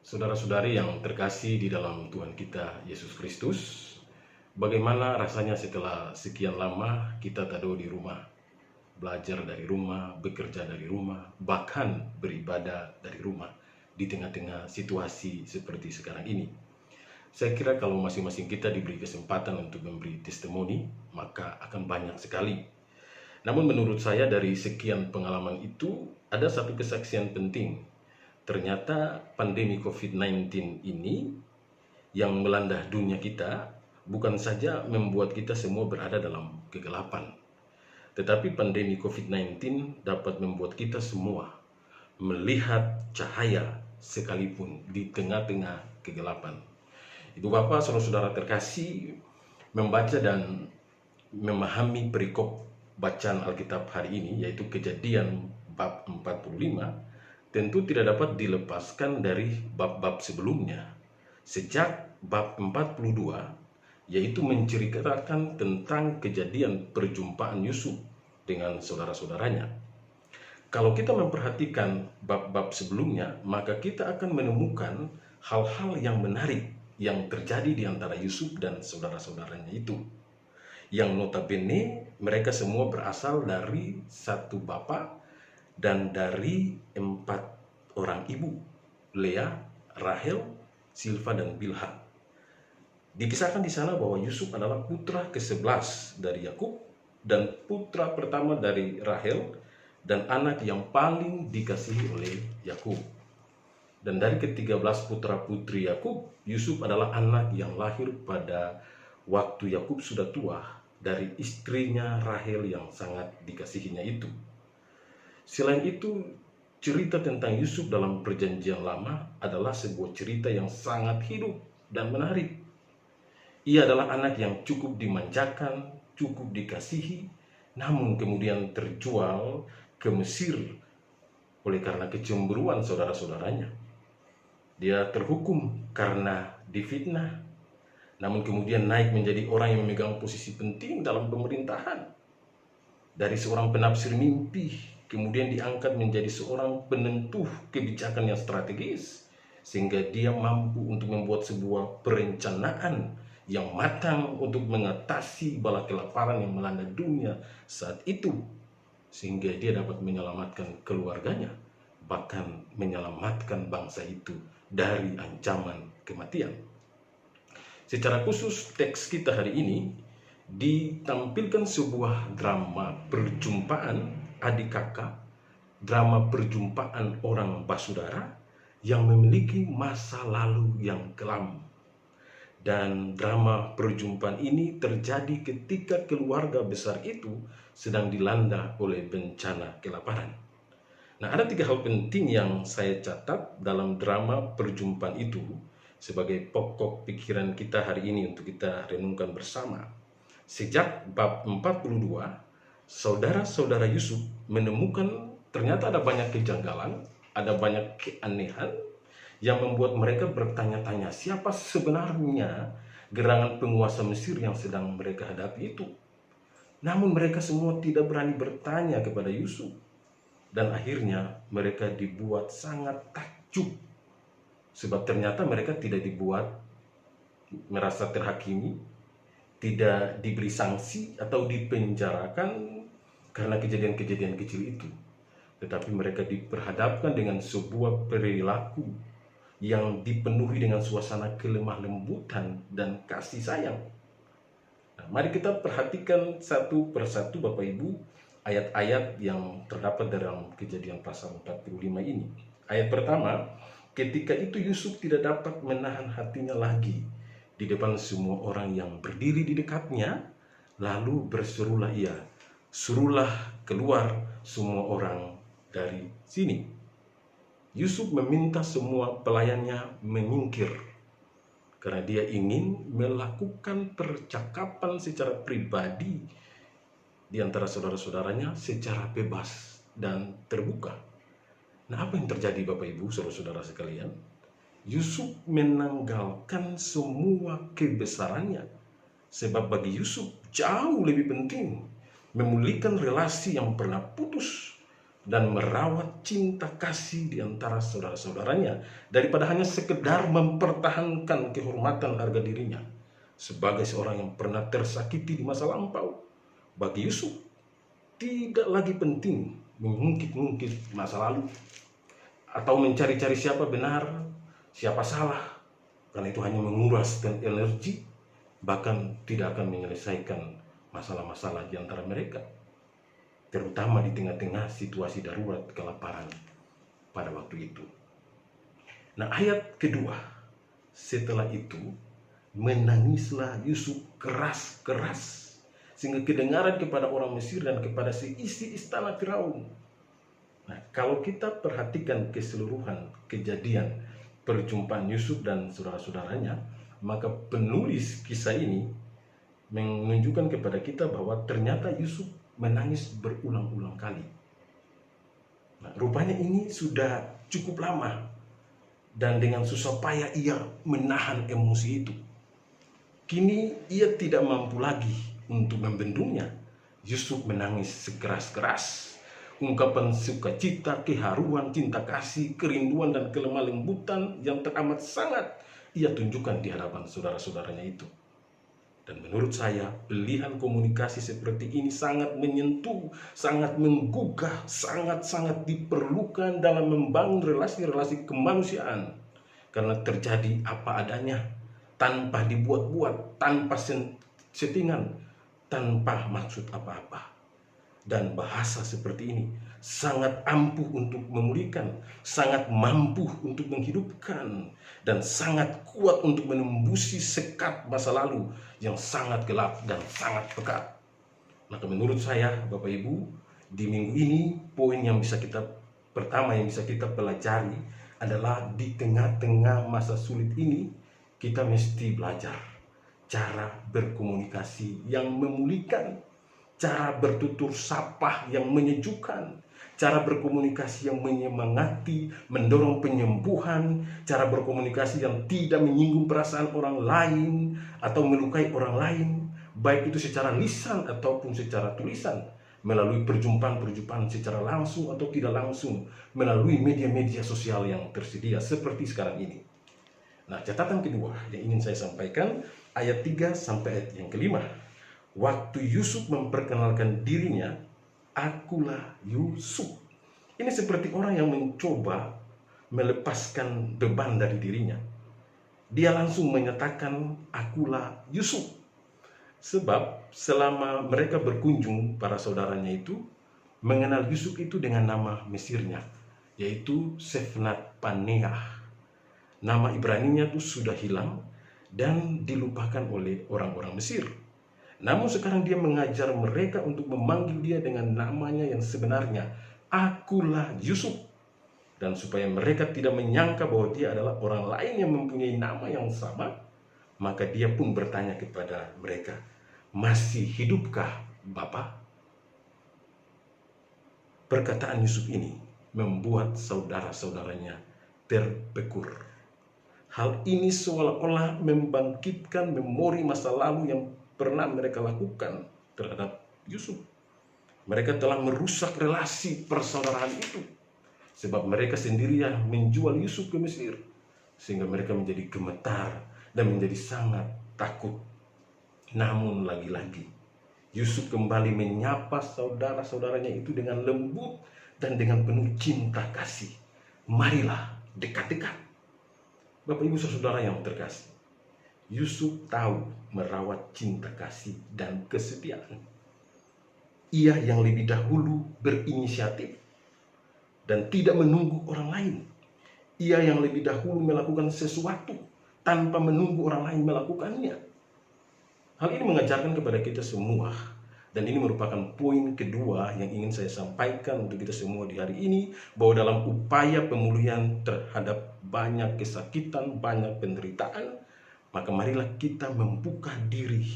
Saudara-saudari yang terkasih di dalam Tuhan kita Yesus Kristus, bagaimana rasanya setelah sekian lama kita tahu di rumah, belajar dari rumah, bekerja dari rumah, bahkan beribadah dari rumah di tengah-tengah situasi seperti sekarang ini. Saya kira kalau masing-masing kita diberi kesempatan untuk memberi testimoni, maka akan banyak sekali. Namun menurut saya dari sekian pengalaman itu, ada satu kesaksian penting. Ternyata pandemi COVID-19 ini yang melanda dunia kita bukan saja membuat kita semua berada dalam kegelapan, tetapi pandemi COVID-19 dapat membuat kita semua melihat cahaya sekalipun di tengah-tengah kegelapan. Ibu Bapak, saudara-saudara terkasih, membaca dan memahami perikop bacaan Alkitab hari ini, yaitu Kejadian bab 45, tentu tidak dapat dilepaskan dari bab-bab sebelumnya. Sejak bab 42, yaitu menceritakan tentang kejadian perjumpaan Yusuf dengan saudara-saudaranya. Kalau kita memperhatikan bab-bab sebelumnya, maka kita akan menemukan hal-hal yang menarik yang terjadi di antara Yusuf dan saudara-saudaranya itu. Yang notabene mereka semua berasal dari satu bapak dan dari 4 orang ibu, Lea, Rahel, Silpa, dan Bilha. Dikisahkan di sana bahwa Yusuf adalah putra ke-11 dari Yakub dan putra pertama dari Rahel dan anak yang paling dikasihi oleh Yakub. Dan dari ke-13 putra-putri Yakub, Yusuf adalah anak yang lahir pada waktu Yakub sudah tua dari istrinya Rahel yang sangat dikasihinya itu. Selain itu, cerita tentang Yusuf dalam Perjanjian Lama adalah sebuah cerita yang sangat hidup dan menarik. Ia adalah anak yang cukup dimanjakan, cukup dikasihi, namun kemudian terjual ke Mesir oleh karena kecemburuan saudara-saudaranya. Dia terhukum karena difitnah, namun kemudian naik menjadi orang yang memegang posisi penting dalam pemerintahan. Dari seorang penafsir mimpi, kemudian diangkat menjadi seorang penentu kebijakan yang strategis, sehingga dia mampu untuk membuat sebuah perencanaan yang matang untuk mengatasi bala kelaparan yang melanda dunia saat itu, sehingga dia dapat menyelamatkan keluarganya, bahkan menyelamatkan bangsa itu dari ancaman kematian. Secara khusus, teks kita hari ini ditampilkan sebuah drama perjumpaan adik kakak, drama perjumpaan orang basudara yang memiliki masa lalu yang kelam. Dan drama perjumpaan ini terjadi ketika keluarga besar itu sedang dilanda oleh bencana kelaparan. Nah, ada 3 hal penting yang saya catat dalam drama perjumpaan itu sebagai pokok pikiran kita hari ini untuk kita renungkan bersama. Sejak bab 42, saudara-saudara Yusuf menemukan ternyata ada banyak kejanggalan, ada banyak keanehan yang membuat mereka bertanya-tanya siapa sebenarnya gerangan penguasa Mesir yang sedang mereka hadapi itu. Namun mereka semua tidak berani bertanya kepada Yusuf. Dan akhirnya mereka dibuat sangat takjub. Sebab ternyata mereka tidak dibuat merasa terhakimi, tidak diberi sanksi atau dipenjarakan karena kejadian-kejadian kecil itu. Tetapi mereka diperhadapkan dengan sebuah perilaku yang dipenuhi dengan suasana kelemah lembutan dan kasih sayang. Nah, mari kita perhatikan satu persatu Bapak Ibu ayat-ayat yang terdapat dalam Kejadian pasal 45 ini. Ayat pertama, ketika itu Yusuf tidak dapat menahan hatinya lagi di depan semua orang yang berdiri di dekatnya, lalu berserulah ia, suruhlah keluar semua orang dari sini. Yusuf meminta semua pelayannya menyingkir karena dia ingin melakukan percakapan secara pribadi di antara saudara-saudaranya secara bebas dan terbuka. Nah, apa yang terjadi Bapak Ibu, saudara-saudara sekalian? Yusuf menanggalkan semua kebesarannya. Sebab bagi Yusuf jauh lebih penting memulihkan relasi yang pernah putus dan merawat cinta kasih di antara saudara-saudaranya daripada hanya sekedar mempertahankan kehormatan harga dirinya sebagai seorang yang pernah tersakiti di masa lampau. Bagi Yusuf, tidak lagi penting mengungkit-ungkit masa lalu atau mencari-cari siapa benar, siapa salah, karena itu hanya menguras dan energi, bahkan tidak akan menyelesaikan masalah-masalah di antara mereka, terutama di tengah-tengah situasi darurat kelaparan pada waktu itu. Nah, ayat kedua, setelah itu menangislah Yusuf keras-keras sehingga kedengaran kepada orang Mesir dan kepada seisi istana Firaun. Nah, kalau kita perhatikan keseluruhan kejadian perjumpaan Yusuf dan saudara-saudaranya, maka penulis kisah ini menunjukkan kepada kita bahwa ternyata Yusuf menangis berulang-ulang kali. Nah, rupanya ini sudah cukup lama dan dengan susah payah ia menahan emosi itu. Kini ia tidak mampu lagi untuk membendungnya. Yusuf menangis sekeras-keras. Ungkapan sukacita, keharuan, cinta kasih, kerinduan, dan kelemah lembutan yang teramat sangat ia tunjukkan di hadapan saudara-saudaranya itu. Dan menurut saya, pilihan komunikasi seperti ini sangat menyentuh, sangat menggugah, sangat-sangat diperlukan dalam membangun relasi-relasi kemanusiaan. Karena terjadi apa adanya, tanpa dibuat-buat, tanpa settingan, tanpa maksud apa-apa. Dan bahasa seperti ini sangat ampuh untuk memulihkan, sangat mampu untuk menghidupkan, dan sangat kuat untuk menembusi sekat masa lalu yang sangat gelap dan sangat pekat. Maka menurut saya, Bapak Ibu, di minggu ini poin yang pertama yang bisa kita pelajari adalah di tengah-tengah masa sulit ini kita mesti belajar cara berkomunikasi yang memulihkan, cara bertutur sapa yang menyejukkan, cara berkomunikasi yang menyemangati, mendorong penyembuhan, cara berkomunikasi yang tidak menyinggung perasaan orang lain atau melukai orang lain, baik itu secara lisan ataupun secara tulisan, melalui perjumpaan-perjumpaan secara langsung atau tidak langsung, melalui media-media sosial yang tersedia seperti sekarang ini. Nah, catatan kedua yang ingin saya sampaikan, ayat 3 sampai ayat yang kelima. Waktu Yusuf memperkenalkan dirinya, akulah Yusuf. Ini seperti orang yang mencoba melepaskan beban dari dirinya. Dia langsung menyatakan, akulah Yusuf. Sebab selama mereka berkunjung, para saudaranya itu mengenal Yusuf itu dengan nama Mesirnya, yaitu Sefnat Paneah. Nama Ibraninya itu sudah hilang dan dilupakan oleh orang-orang Mesir. Namun sekarang dia mengajar mereka untuk memanggil dia dengan namanya yang sebenarnya, akulah Yusuf. Dan supaya mereka tidak menyangka bahwa dia adalah orang lain yang mempunyai nama yang sama, maka dia pun bertanya kepada mereka, masih hidupkah Bapak? Perkataan Yusuf ini membuat saudara-saudaranya terpekur. Hal ini seolah-olah membangkitkan memori masa lalu yang pernah mereka lakukan terhadap Yusuf. Mereka telah merusak relasi persaudaraan itu, sebab mereka sendiri yang menjual Yusuf ke Mesir, sehingga mereka menjadi gemetar dan menjadi sangat takut. Namun lagi-lagi Yusuf kembali menyapa saudara-saudaranya itu dengan lembut dan dengan penuh cinta kasih. Marilah dekat-dekat. Bapak Ibu saudara yang terkasih, Yusuf tahu merawat cinta kasih dan kesetiaan. Ia yang lebih dahulu berinisiatif dan tidak menunggu orang lain. Ia yang lebih dahulu melakukan sesuatu tanpa menunggu orang lain melakukannya. Hal ini mengajarkan kepada kita semua, dan ini merupakan poin kedua yang ingin saya sampaikan untuk kita semua di hari ini, bahwa dalam upaya pemulihan terhadap banyak kesakitan, banyak penderitaan, maka marilah kita membuka diri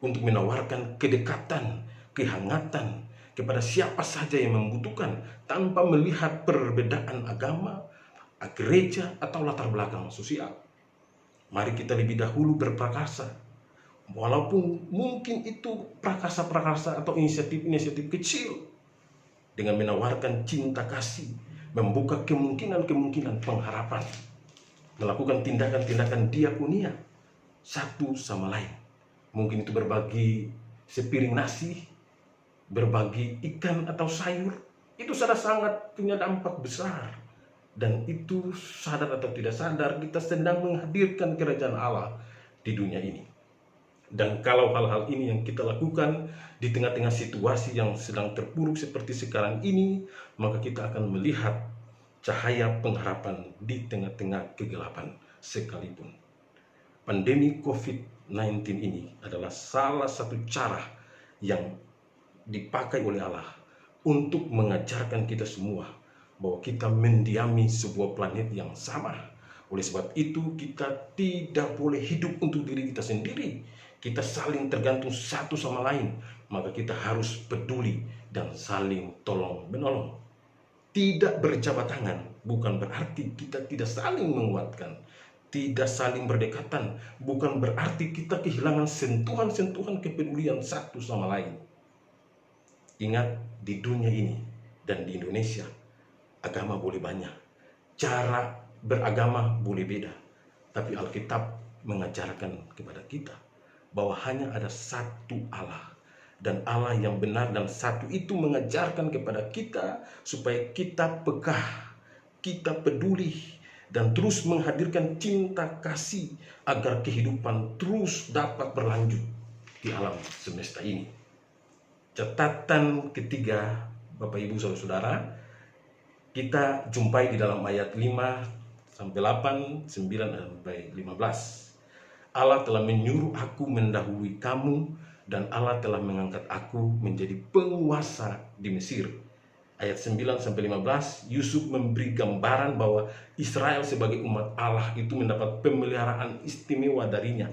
untuk menawarkan kedekatan, kehangatan kepada siapa saja yang membutuhkan, tanpa melihat perbedaan agama, gereja, atau latar belakang sosial. Mari kita lebih dahulu berprakarsa, walaupun mungkin itu prakarsa-prakarsa atau inisiatif-inisiatif kecil, dengan menawarkan cinta kasih, membuka kemungkinan-kemungkinan pengharapan, melakukan tindakan-tindakan diakonia satu sama lain. Mungkin itu berbagi sepiring nasi, berbagi ikan atau sayur. Itu sudah sangat punya dampak besar. Dan itu sadar atau tidak sadar, kita sedang menghadirkan kerajaan Allah di dunia ini. Dan kalau hal-hal ini yang kita lakukan di tengah-tengah situasi yang sedang terpuruk seperti sekarang ini, maka kita akan melihat cahaya pengharapan di tengah-tengah kegelapan sekalipun. Pandemi COVID-19 ini adalah salah satu cara yang dipakai oleh Allah untuk mengajarkan kita semua bahwa kita mendiami sebuah planet yang sama. Oleh sebab itu kita tidak boleh hidup untuk diri kita sendiri. Kita saling tergantung satu sama lain. Maka kita harus peduli dan saling tolong menolong. Tidak berjabat tangan bukan berarti kita tidak saling menguatkan. Tidak saling berdekatan bukan berarti kita kehilangan sentuhan-sentuhan kepedulian satu sama lain. Ingat, di dunia ini dan di Indonesia, agama boleh banyak, cara beragama boleh beda, tapi Alkitab mengajarkan kepada kita bahwa hanya ada satu Allah, dan Allah yang benar dan satu itu mengajarkan kepada kita supaya kita peka, kita peduli, dan terus menghadirkan cinta kasih agar kehidupan terus dapat berlanjut di alam semesta ini. Catatan ketiga, Bapak Ibu Saudara-saudara, kita jumpai di dalam ayat 5 sampai 8, 9 sampai 15. Allah telah menyuruh aku mendahului kamu, dan Allah telah mengangkat aku menjadi penguasa di Mesir. Ayat 9 sampai 15, Yusuf memberi gambaran bahwa Israel sebagai umat Allah itu mendapat pemeliharaan istimewa darinya.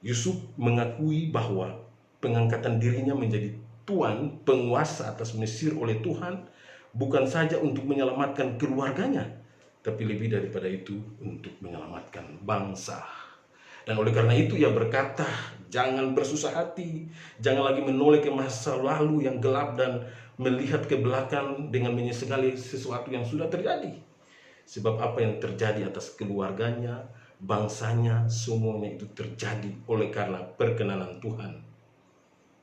Yusuf mengakui bahwa pengangkatan dirinya menjadi tuan penguasa atas Mesir oleh Tuhan bukan saja untuk menyelamatkan keluarganya, tapi lebih daripada itu untuk menyelamatkan bangsa. Dan oleh karena itu ia berkata, jangan bersusah hati, jangan lagi menoleh ke masa lalu yang gelap dan melihat ke belakang dengan menyesali sesuatu yang sudah terjadi. Sebab apa yang terjadi atas keluarganya, bangsanya, semuanya itu terjadi oleh karena perkenanan Tuhan.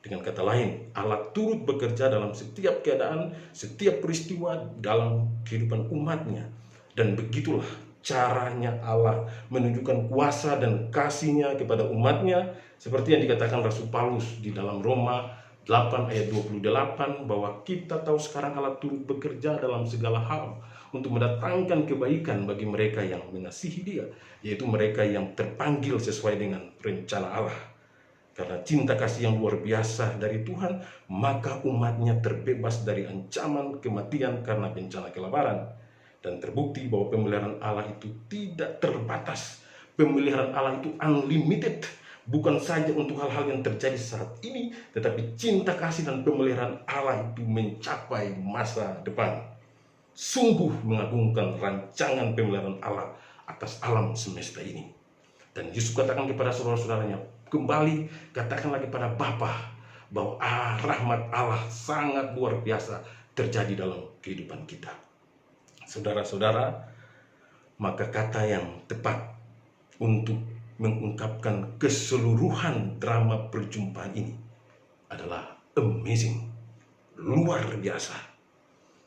Dengan kata lain, Allah turut bekerja dalam setiap keadaan, setiap peristiwa dalam kehidupan umatnya. Dan begitulah caranya Allah menunjukkan kuasa dan kasih-Nya kepada umatnya, seperti yang dikatakan Rasul Paulus di dalam Roma 8 ayat 28, bahwa kita tahu sekarang Allah turut bekerja dalam segala hal untuk mendatangkan kebaikan bagi mereka yang mengasihi Dia, yaitu mereka yang terpanggil sesuai dengan rencana Allah. Karena cinta kasih yang luar biasa dari Tuhan, maka umatnya terbebas dari ancaman kematian karena bencana kelaparan. Dan terbukti bahwa pemeliharaan Allah itu tidak terbatas. Pemeliharaan Allah itu unlimited. Bukan saja untuk hal-hal yang terjadi saat ini, tetapi cinta kasih dan pemeliharaan Allah itu mencapai masa depan. Sungguh mengagumkan rancangan pemeliharaan Allah atas alam semesta ini. Dan Yesus katakan kepada saudara-saudaranya, kembali katakanlah kepada Bapa bahwa rahmat Allah sangat luar biasa terjadi dalam kehidupan kita. Saudara-saudara, maka kata yang tepat untuk mengungkapkan keseluruhan drama perjumpaan ini adalah amazing, luar biasa.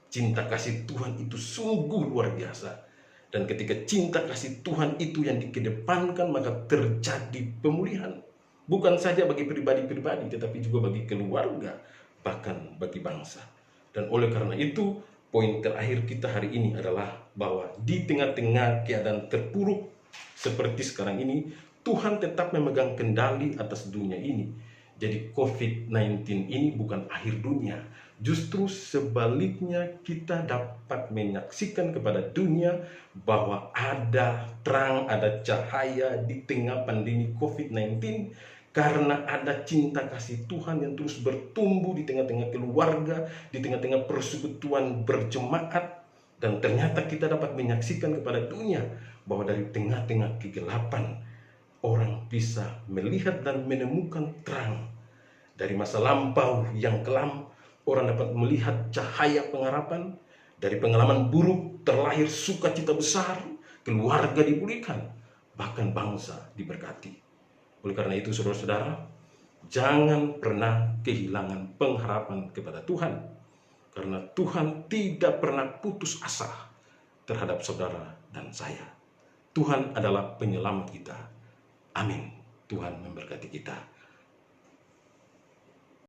Cinta kasih Tuhan itu sungguh luar biasa. Dan ketika cinta kasih Tuhan itu yang dikedepankan, maka terjadi pemulihan. Bukan saja bagi pribadi-pribadi, tetapi juga bagi keluarga, bahkan bagi bangsa. Dan oleh karena itu, poin terakhir kita hari ini adalah bahwa di tengah-tengah keadaan terpuruk seperti sekarang ini, Tuhan tetap memegang kendali atas dunia ini. Jadi COVID-19 ini bukan akhir dunia. Justru sebaliknya, kita dapat menyaksikan kepada dunia bahwa ada terang, ada cahaya di tengah pandemi COVID-19, karena ada cinta kasih Tuhan yang terus bertumbuh di tengah-tengah keluarga, di tengah-tengah persekutuan berjemaat. Dan ternyata kita dapat menyaksikan kepada dunia bahwa dari tengah-tengah kegelapan, orang bisa melihat dan menemukan terang. Dari masa lampau yang kelam, orang dapat melihat cahaya pengharapan. Dari pengalaman buruk terlahir sukacita besar, keluarga dipulihkan, bahkan bangsa diberkati. Oleh karena itu saudara-saudara, jangan pernah kehilangan pengharapan kepada Tuhan, karena Tuhan tidak pernah putus asa terhadap saudara dan saya. Tuhan adalah penyelamat kita. Amin. Tuhan memberkati kita.